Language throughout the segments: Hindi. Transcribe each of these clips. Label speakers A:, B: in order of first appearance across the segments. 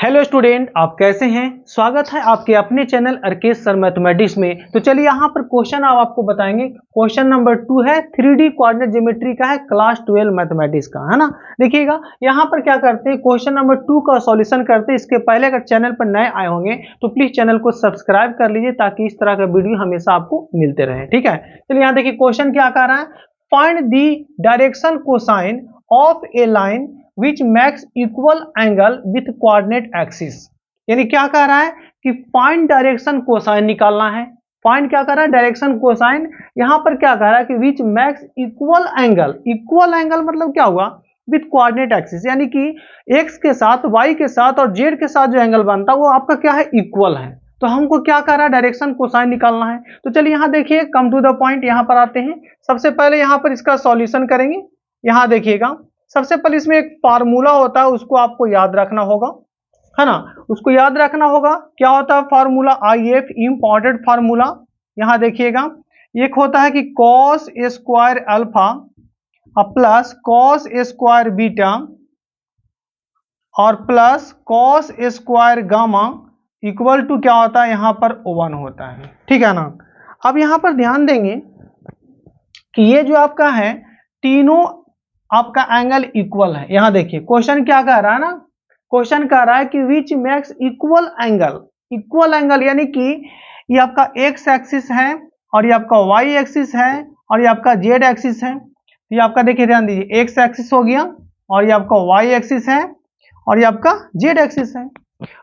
A: हेलो स्टूडेंट, आप कैसे हैं। स्वागत है आपके अपने चैनल अर्केश सर मैथमेटिक्स में। तो चलिए यहाँ पर क्वेश्चन आप आपको बताएंगे। क्वेश्चन नंबर 2 है 3D कोऑर्डिनेट ज्योमेट्री का है, क्लास 12 मैथमेटिक्स का, है ना। देखिएगा यहाँ पर क्या करते हैं, क्वेश्चन नंबर 2 का सॉल्यूशन करते हैं। इसके पहले अगर चैनल पर नए आए होंगे तो प्लीज चैनल को सब्सक्राइब कर लीजिए ताकि इस तरह का वीडियो हमेशा आपको मिलते रहे। ठीक है, चलिए यहाँ देखिए क्वेश्चन क्या कह रहा है। Find the direction cosine of A line which max equal angle with coordinate axis. यानी क्या कह रहा है कि फाइंड डायरेक्शन कोसाइन निकालना है। फाइंड क्या कर रहा है, डायरेक्शन कोसाइन। यहां पर क्या कह रहा है कि विच max equal angle. Equal angle मतलब क्या हुआ, विथ कोऑर्डिनेट एक्सिस, यानी कि एक्स के साथ, वाई के साथ और जेड के साथ जो एंगल बनता है वो आपका क्या है, इक्वल है। तो हमको क्या कर रहा है, डायरेक्शन कोसाइन निकालना है। तो चलिए यहां देखिए, कम टू द पॉइंट, यहां पर आते हैं। सबसे पहले यहां पर इसका सॉल्यूशन करेंगे। यहां देखिएगा, सबसे पहले इसमें एक फार्मूला होता है, उसको आपको याद रखना होगा, है ना। उसको याद रखना होगा। क्या होता है फार्मूला, IF, इंपॉर्टेंट फार्मूला। यहां देखिएगा, एक होता है कि cos square alpha plus cos square beta और plus cos square gamma equal to क्या होता है, यहां पर 1 होता है। ठीक है ना। अब यहां पर ध्यान देंगे कि ये जो आपका है, तीनों आपका एंगल इक्वल है। यहां देखिए क्वेश्चन क्या कह रहा है ना, क्वेश्चन कह रहा है कि विच max equal angle. Equal angle यानी कि ये आपका एक्स एक्सिस है और ये आपका वाई एक्सिस है और ये आपका जेड एक्सिस है। तो ये आपका देखिए, ध्यान दीजिए, एक्स एक्सिस हो गया और ये आपका वाई एक्सिस है और ये आपका जेड एक्सिस है।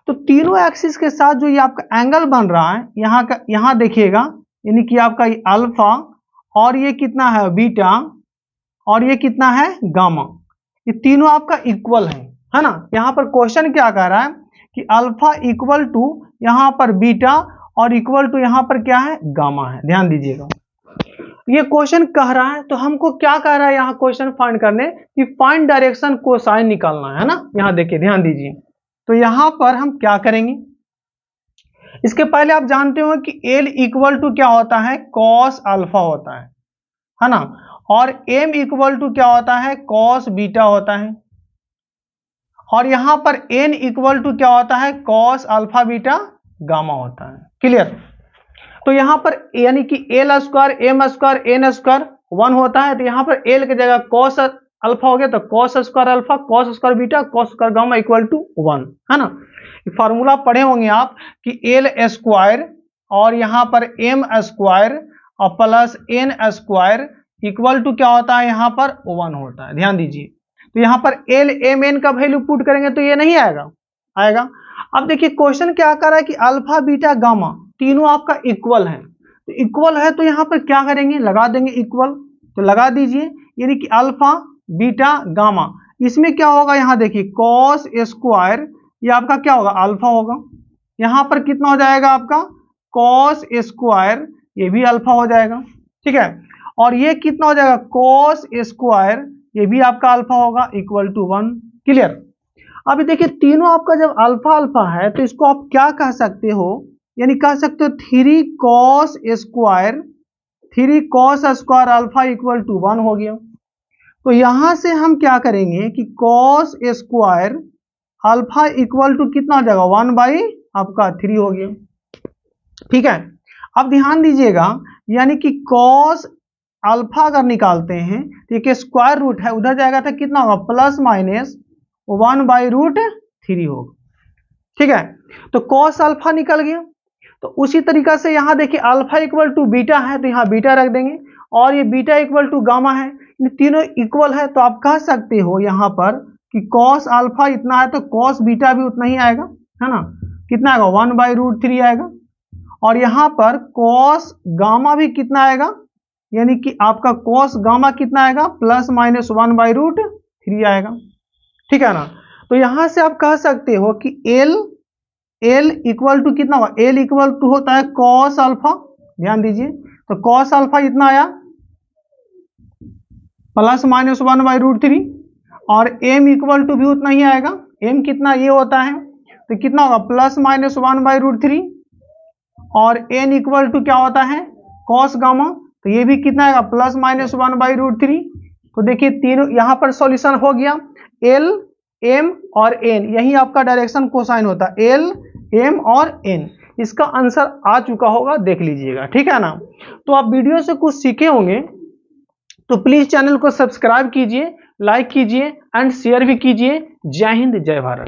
A: तो तीनों एक्सिस के साथ जो ये आपका एंगल बन रहा है, यहाँ का, यहाँ देखिएगा, यानी कि आपका ये अल्फा और ये कितना है, बीटा, और ये कितना है, गामा। ये तीनों आपका इक्वल है ना। यहां पर क्वेश्चन क्या कह रहा है कि अल्फा इक्वल टू यहां पर बीटा और इक्वल टू यहां पर क्या है, गामा है। ध्यान दीजिएगा, ये क्वेश्चन कह रहा है। तो हमको क्या कह रहा है यहाँ क्वेश्चन फाइंड करने कि फाइंड डायरेक्शन कोसाइन निकालना है ना। यहां देखिए, ध्यान दीजिए, तो यहां पर हम क्या करेंगे। इसके पहले आप जानते हो कि एल इक्वल टू क्या होता है, कॉस अल्फा होता है ना। और m इक्वल टू क्या होता है, कॉस बीटा होता है। और यहां पर n इक्वल टू क्या होता है, कॉस अल्फा बीटा गामा होता है। क्लियर। तो यहां पर यानी कि l square, m square, n square 1 होता है। तो यहां पर एल की जगह कॉस अल्फा हो गया, तो cos square alpha, cos square beta, cos square gamma equal to 1, है ना। फॉर्मूला पढ़े होंगे आप कि एल स्क्वायर और यहां पर एम स्क्वायर और plus n square equal to क्या होता है, यहां पर 1 होता है। ध्यान दीजिए, तो यहां पर एल एम एन का वैल्यू पुट करेंगे तो ये नहीं आएगा। अब देखिए क्वेश्चन क्या कर रहा है कि अल्फा बीटा गामा तीनों आपका इक्वल है। तो इक्वल है तो यहां पर क्या करेंगे, लगा देंगे इक्वल। तो लगा दीजिए, यानी कि अल्फा बीटा गामा, इसमें क्या होगा, यहां देखिए कॉस स्क्वायर, ये आपका क्या होगा, अल्फा होगा। यहां पर कितना हो जाएगा आपका, कॉस स्क्वायर, ये भी अल्फा हो जाएगा। ठीक है, और ये कितना हो जाएगा, कॉस स्क्वायर, ये भी आपका अल्फा होगा, इक्वल टू 1। क्लियर। अब देखिए तीनों आपका जब अल्फा अल्फा है तो इसको आप क्या कह सकते हो, यानी कह सकते हो 3 cos square, 3 cos square alpha equal to 1 हो गया। तो यहां से हम क्या करेंगे कि cos square alpha equal to कितना हो जाएगा, 1 बाई आपका 3 हो गया। ठीक है, अब ध्यान दीजिएगा, यानी कि कॉस अल्फा अगर निकालते हैं तो एक स्क्वायर रूट है, उधर जाएगा तो कितना होगा, प्लस माइनस 1 बाई रूट 3 होगा। ठीक है, तो कॉस अल्फा निकल गया। तो उसी तरीका से यहां देखिए अल्फा इक्वल टू बीटा है तो यहां बीटा रख देंगे, और ये बीटा इक्वल टू गामा है, ये तीनों इक्वल है। तो आप कह सकते हो यहां पर कि कॉस अल्फा इतना है तो कॉस बीटा भी उतना ही आएगा, है ना। कितना आएगा, 1 बाई रूट 3 आएगा। और यहां पर कॉस गामा भी कितना आएगा, यानी कि आपका कॉस गामा कितना आएगा, प्लस माइनस 1 बाई रूट 3 आएगा। ठीक है ना। तो यहां से आप कह सकते हो कि एल इक्वल टू कितना होगा, एल इक्वल टू होता है कॉस अल्फा। ध्यान दीजिए, तो कॉस अल्फा इतना आया, प्लस माइनस 1 बाई रूट 3। और एम इक्वल टू भी उतना ही आएगा, एम कितना ये होता है, तो कितना होगा, प्लस माइनस 1 बाई रूट 3। और एन इक्वल टू क्या होता है, कॉस गामा, तो ये भी कितना आएगा, प्लस माइनस 1 बाई रूट 3। तो देखिए तीनों यहां पर सॉल्यूशन हो गया। एल एम और एन, यही आपका डायरेक्शन कोसाइन होता है, एल एम और एन। इसका आंसर आ चुका होगा, देख लीजिएगा, ठीक है ना। तो आप वीडियो से कुछ सीखे होंगे, तो प्लीज चैनल को सब्सक्राइब कीजिए, लाइक कीजिए एंड शेयर भी कीजिए। जय हिंद, जय भारत।